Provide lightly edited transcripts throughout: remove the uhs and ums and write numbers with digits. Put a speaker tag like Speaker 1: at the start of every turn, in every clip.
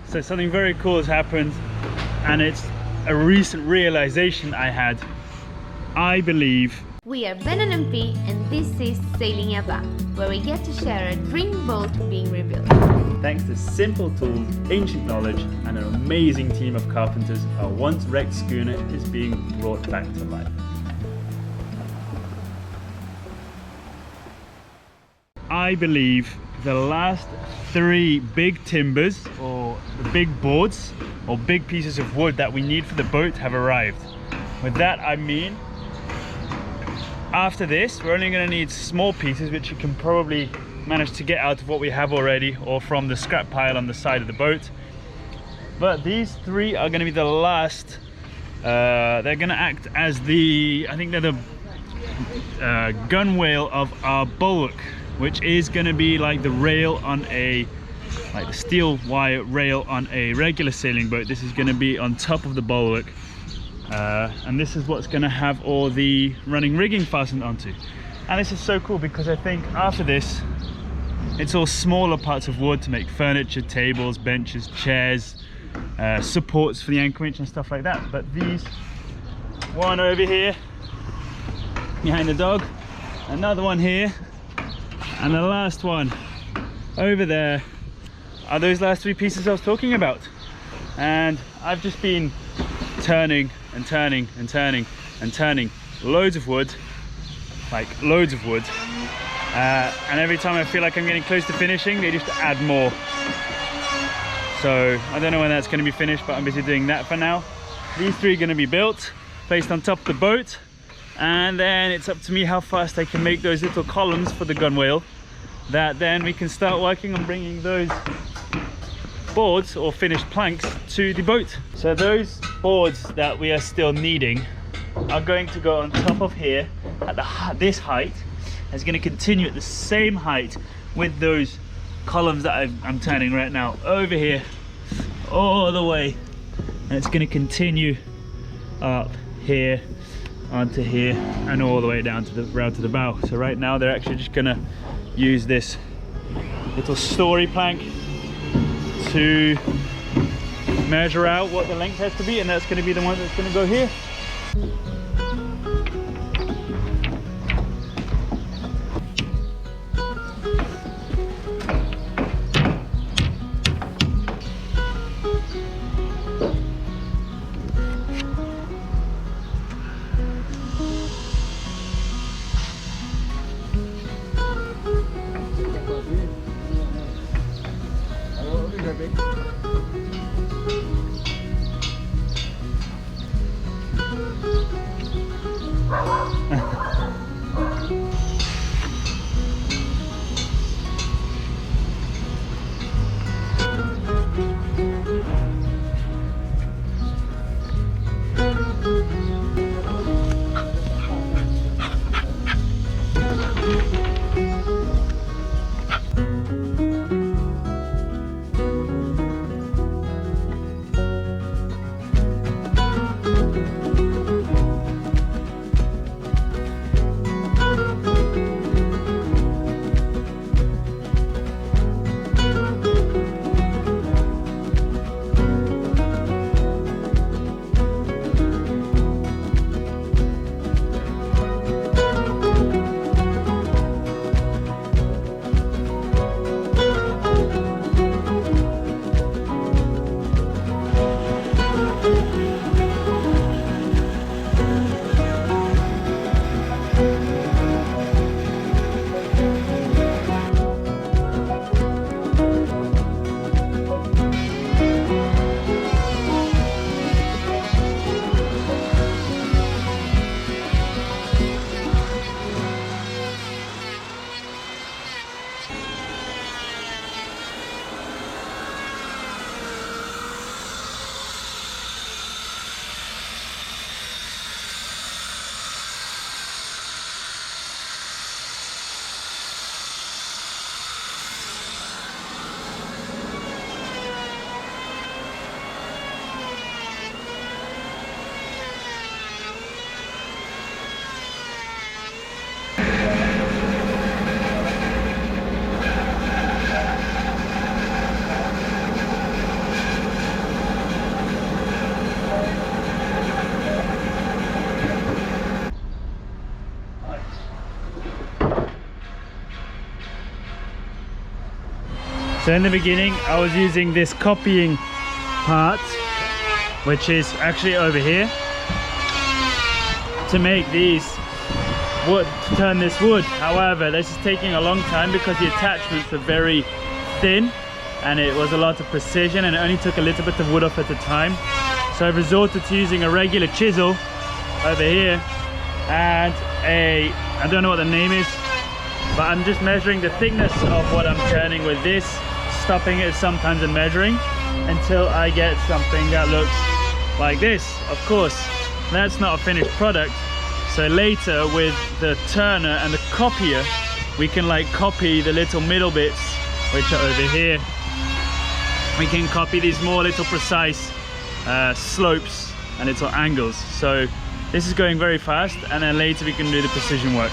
Speaker 1: So something very cool has happened, and it's a recent realization I had. I believe
Speaker 2: We are Ben and MP, and this is Sailing Yabá, where we get to share a dream boat being rebuilt.
Speaker 1: thanks to simple tools, ancient knowledge, and an amazing team of carpenters, our once wrecked schooner is being brought back to life. I believe the last 3 big timbers, or the big boards, or big pieces of wood that we need for the boat have arrived. With that I mean, after this we're only going to need small pieces which you can probably manage to get out of what we have already or from the scrap pile on the side of the boat. But these 3 are going to be the last. They're going to act as the, I think they're the gunwale of our bulwark, which is going to be like the rail on a, like the steel wire rail on a regular sailing boat. This is going to be on top of the bulwark, and this is what's going to have all the running rigging fastened onto. And this is so cool because I think after this it's all smaller parts of wood to make furniture, tables, benches, chairs, supports for the anchor winch and stuff like that. But these, one over here behind the dog, another one here, and the last one over there are those last 3 pieces I was talking about. And I've just been turning and turning and turning and turning loads of wood, like loads of wood, and every time I feel like I'm getting close to finishing, they just add more. So I don't know when that's going to be finished, but I'm busy doing that for now. These 3 are going to be built, placed on top of the boat, and then it's up to me how fast I can make those little columns for the gunwale, that then we can start working on bringing those boards or finished planks to the boat. So those boards that we are still needing are going to go on top of here at this height. It's going to continue at the same height with those columns that I'm turning right now over here all the way, and it's going to continue up here onto here and all the way down to the bow. So right now they're actually just going to use this little story plank to measure out what the length has to be, and that's going to be the one that's going to go here. So in the beginning I was using this copying part, which is actually over here, to make these wood, to turn this wood. However, this is taking a long time because the attachments were very thin and it was a lot of precision, and it only took a little bit of wood off at a time. So I've resorted to using a regular chisel over here and I don't know what the name is, but I'm just measuring the thickness of what I'm turning with this, stopping it sometimes and measuring until I get something that looks like this. Of course, that's not a finished product. So later with the turner and the copier, we can like copy the little middle bits, which are over here. We can copy these more little precise slopes and little angles. So this is going very fast, and then later we can do the precision work.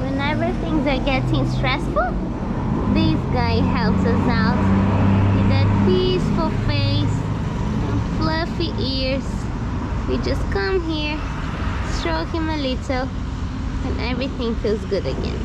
Speaker 2: Whenever things are getting stressful, this guy helps us out with that peaceful face and fluffy ears. We just come here, stroke him a little, and everything feels good again.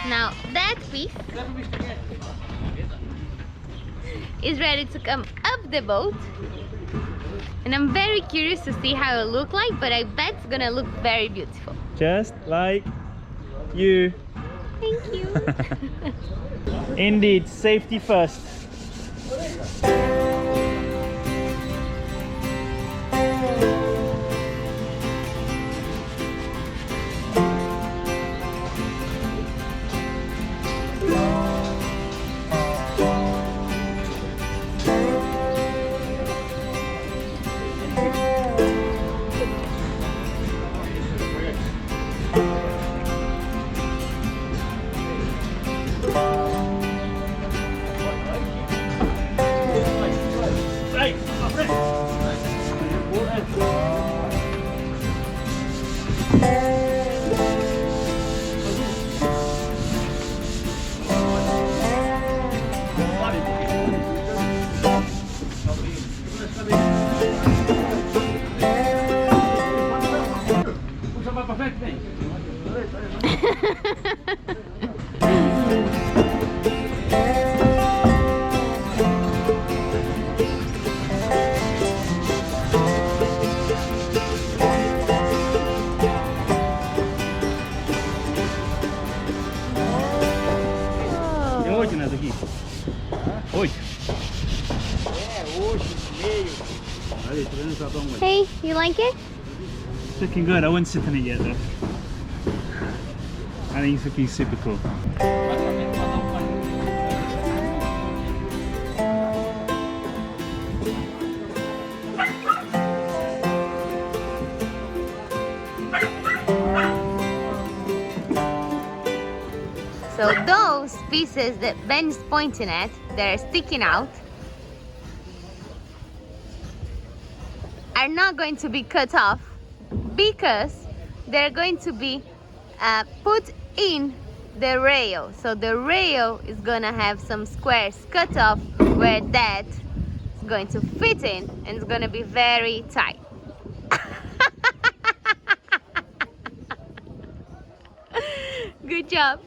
Speaker 2: Now that piece is ready to come up the boat, and I'm very curious to see how it'll look like, but I bet it's gonna look very beautiful.
Speaker 1: Just like you.
Speaker 2: Thank you.
Speaker 1: Indeed, safety first.
Speaker 2: Hey, you like it?
Speaker 1: It's looking good. I wouldn't sit in it yet though. I think it's looking super cool.
Speaker 2: So those pieces that Ben's pointing at, that are sticking out, are not going to be cut off because they're going to be put in the rail. So the rail is gonna have some squares cut off where that is going to fit in, and it's gonna be very tight. Good job.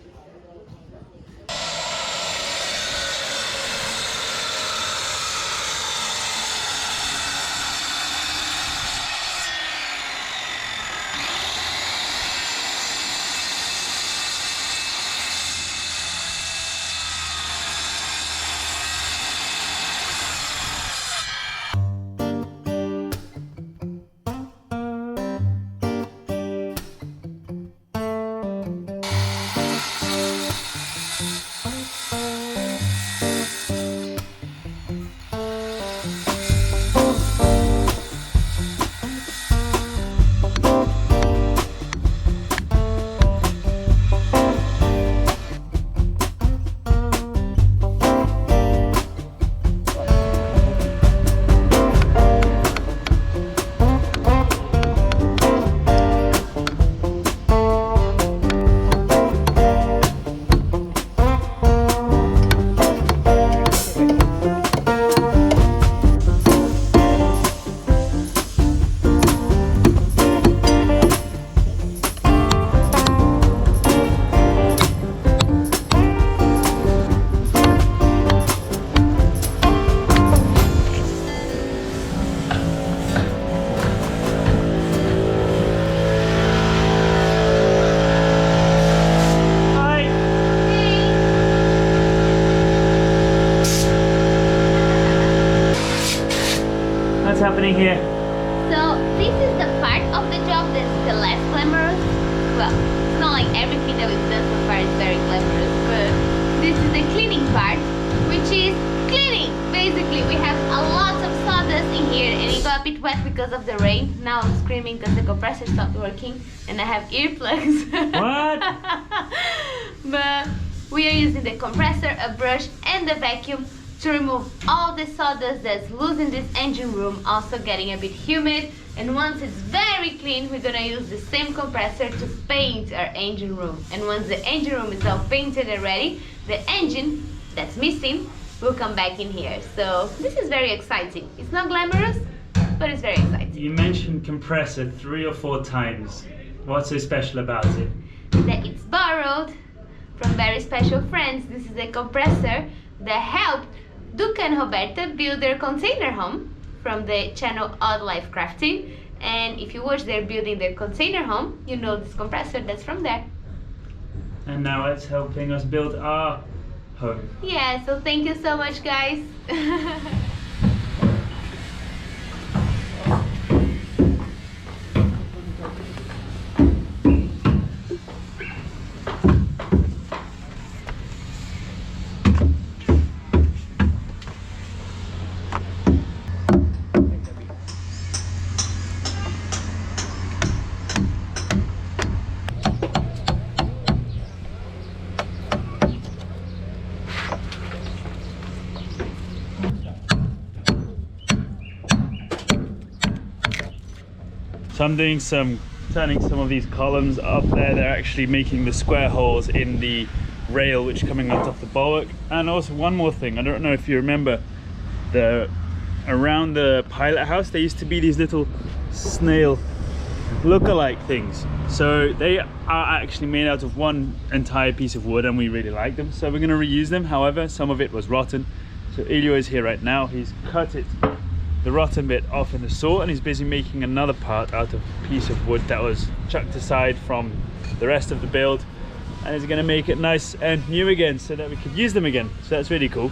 Speaker 1: Happening here?
Speaker 2: So this is the part of the job that's the less glamorous. Well, it's not like everything that we've done so far is very glamorous, but this is the cleaning part, which is cleaning. Basically, we have a lot of sawdust in here, and it got a bit wet because of the rain. Now I'm screaming because the compressor stopped working, and I have earplugs.
Speaker 1: What?
Speaker 2: But we are using the compressor, a brush, and the vacuum to remove all the sawdust that's loose in this engine room, also getting a bit humid. And once it's very clean, we're gonna use the same compressor to paint our engine room. And once the engine room is all painted and ready, the engine that's missing will come back in here. So this is very exciting. It's not glamorous, but it's very exciting.
Speaker 1: You mentioned compressor 3 or 4 times. What's so special about it?
Speaker 2: That it's borrowed from very special friends. This is a compressor that helped Duke and Roberta build their container home from the channel Odd Life Crafting. And if you watch their building their container home, you know this compressor that's from there.
Speaker 1: And now it's helping us build our home.
Speaker 2: Yeah, so thank you so much, guys.
Speaker 1: So I'm doing turning some of these columns up there. They're actually making the square holes in the rail which are coming out of the bulwark. And also one more thing, I don't know if you remember, around the pilot house there used to be these little snail look-alike things. So they are actually made out of one entire piece of wood and we really like them. So we're going to reuse them. However, some of it was rotten. So Elio is here right now. He's cut the rotten bit off in the saw and he's busy making another part out of a piece of wood that was chucked aside from the rest of the build. And he's going to make it nice and new again so that we could use them again. So that's really cool.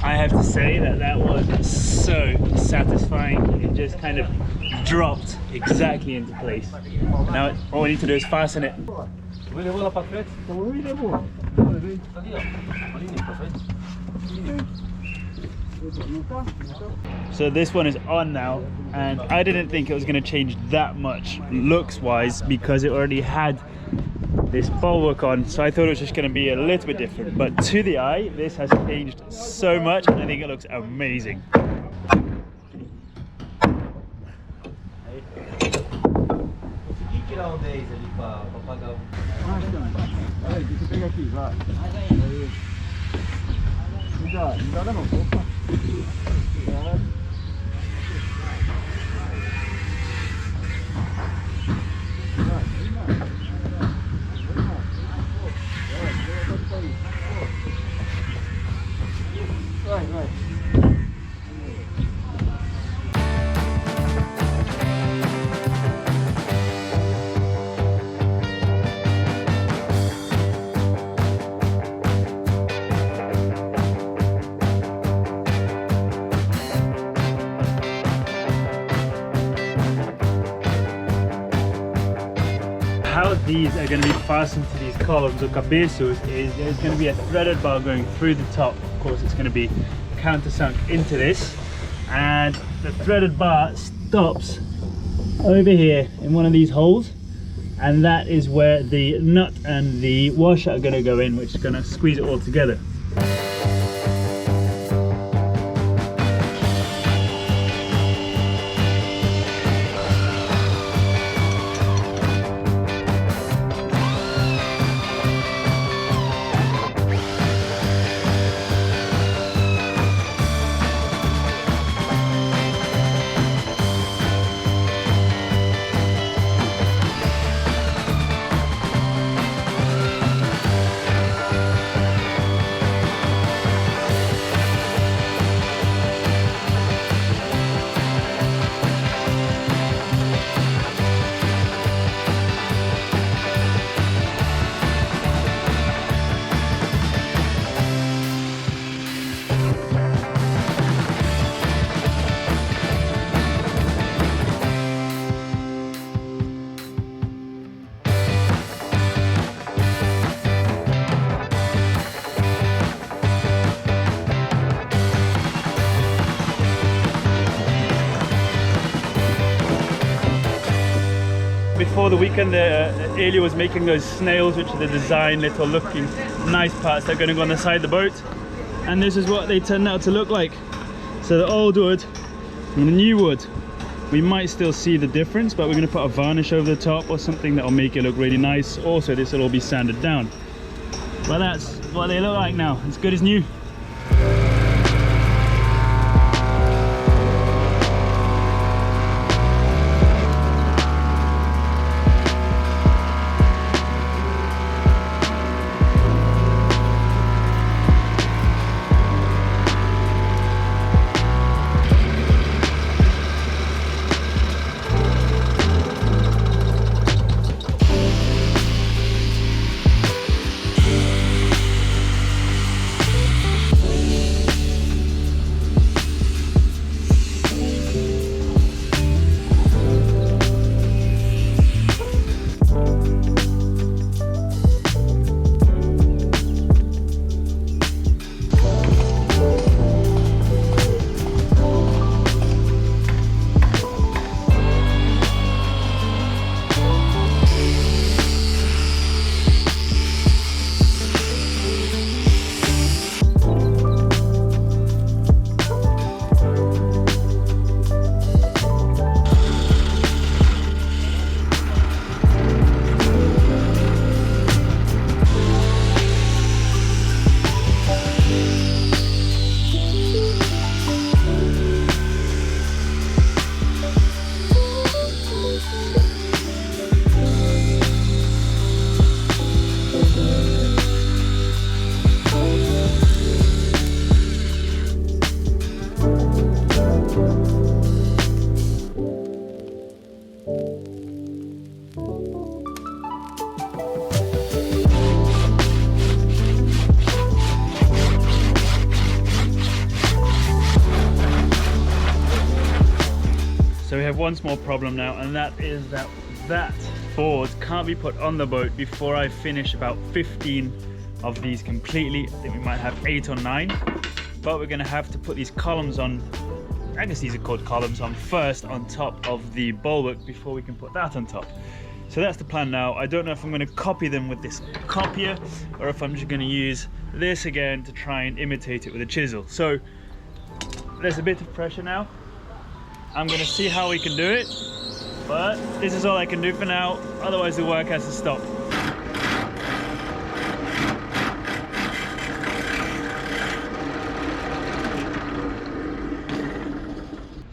Speaker 1: I have to say that was so satisfying. It just kind of dropped exactly into place. Now all we need to do is fasten it. So this one is on now, and I didn't think it was going to change that much looks wise because it already had this bulwark on, so I thought it was just going to be a little bit different, but to the eye this has changed so much and I think it looks amazing. How these are going to be fastened to these columns or cabeços is there's going to be a threaded bar going through the top. Of course it's going to be countersunk into this, and the threaded bar stops over here in one of these holes, and that is where the nut and the washer are going to go in, which is going to squeeze it all together. Before the weekend, Elio was making those snails, which are the design little looking nice parts that are going to go on the side of the boat, and this is what they turned out to look like. So the old wood and the new wood, we might still see the difference, but we're going to put a varnish over the top or something that will make it look really nice. Also this will all be sanded down, but that's what they look like now, as good as new. have one small problem now, and that is that that board can't be put on the boat before I finish about 15 of these completely. I think we might have 8 or 9, but we're gonna have to put these columns on. I guess these are called columns on first on top of the bulwark before we can put that on top. So that's the plan now. I don't know if I'm going to copy them with this copier or if I'm just going to use this again to try and imitate it with a chisel. So there's a bit of pressure now. I'm going to see how we can do it, but this is all I can do for now, otherwise the work has to stop.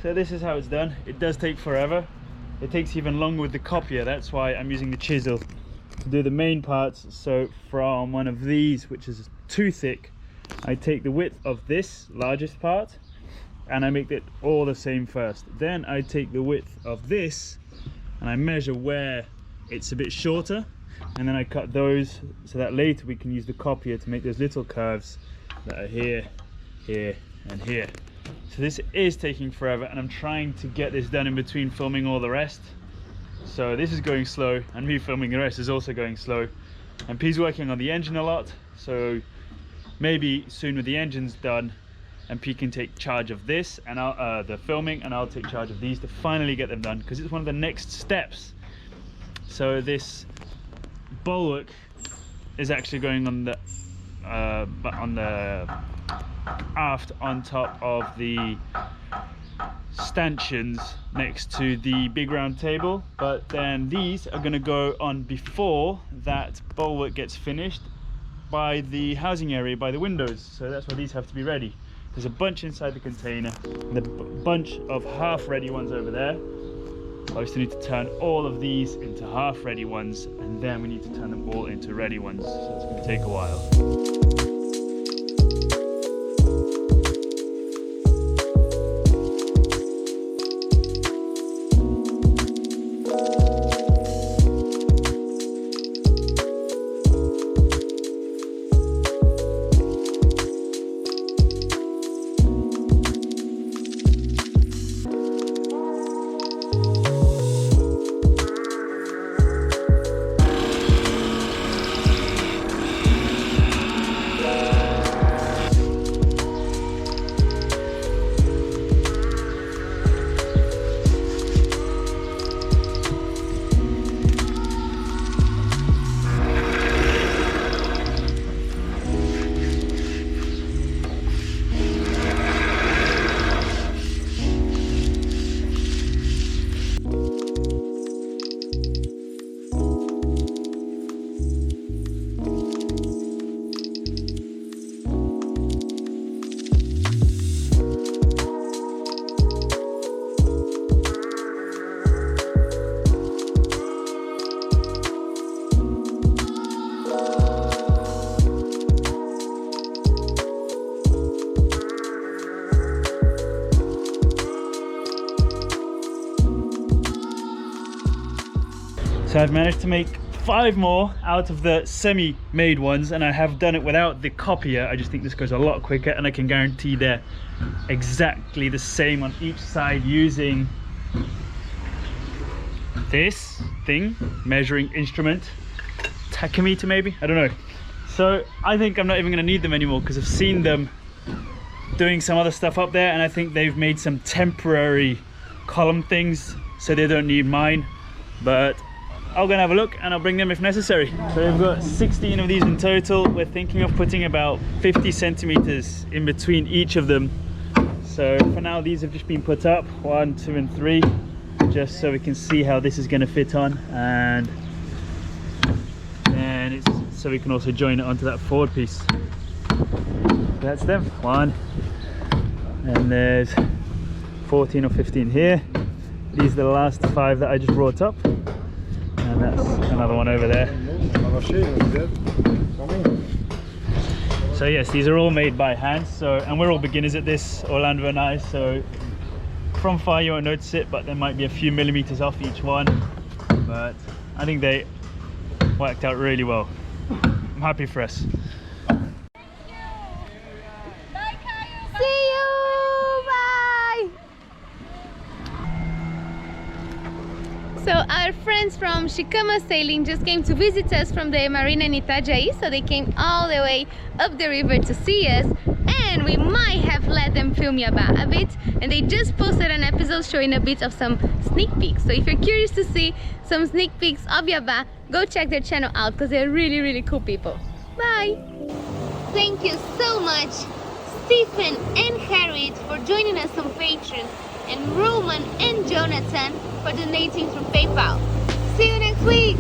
Speaker 1: So this is how it's done. It does take forever. It takes even longer with the copier. That's why I'm using the chisel to do the main parts. So from one of these, which is too thick, I take the width of this largest part and I make it all the same first. Then I take the width of this and I measure where it's a bit shorter, and then I cut those so that later we can use the copier to make those little curves that are here, here and here. So this is taking forever, and I'm trying to get this done in between filming all the rest. So this is going slow, and me filming the rest is also going slow. And P's working on the engine a lot, so maybe soon with the engines done, and P can take charge of this and the filming, and I'll take charge of these to finally get them done, because it's one of the next steps. So this bulwark is actually going on the aft on top of the stanchions next to the big round table, but then these are going to go on before that bulwark gets finished by the housing area, by the windows. So that's why these have to be ready. There's a bunch inside the container and a bunch of half ready ones over there. I still need to turn all of these into half ready ones, and then we need to turn them all into ready ones, so it's going to take a while. So I've managed to make 5 more out of the semi-made ones, and I have done it without the copier. I just think this goes a lot quicker, and I can guarantee they're exactly the same on each side using this thing, measuring instrument, tachometer maybe, I don't know. So I think I'm not even going to need them anymore, because I've seen them doing some other stuff up there, and I think they've made some temporary column things, so they don't need mine. But I'll go and have a look, and I'll bring them if necessary. So we've got 16 of these in total. We're thinking of putting about 50 centimeters in between each of them. So for now, these have just been put up, 1, 2 and 3, just so we can see how this is going to fit on, and then it's so we can also join it onto that forward piece. That's them, 1, and there's 14 or 15 here. These are the last 5 that I just brought up. And that's another one over there. So yes, these are all made by hand. So, and we're all beginners at this, Orlando and I. So from far you won't notice it, but there might be a few millimeters off each one. But I think they worked out really well. I'm happy for us.
Speaker 2: So our friends from Shikama Sailing just came to visit us from the marina in Itajaí, so they came all the way up the river to see us, and we might have let them film Yabá a bit, and they just posted an episode showing a bit of some sneak peeks. So if you're curious to see some sneak peeks of Yabá, go check their channel out because they're really, really cool people. Bye! Thank you so much, Stephen and Harriet, for joining us on Patreon, and Roman and Jonathan for donating through PayPal. See you next week!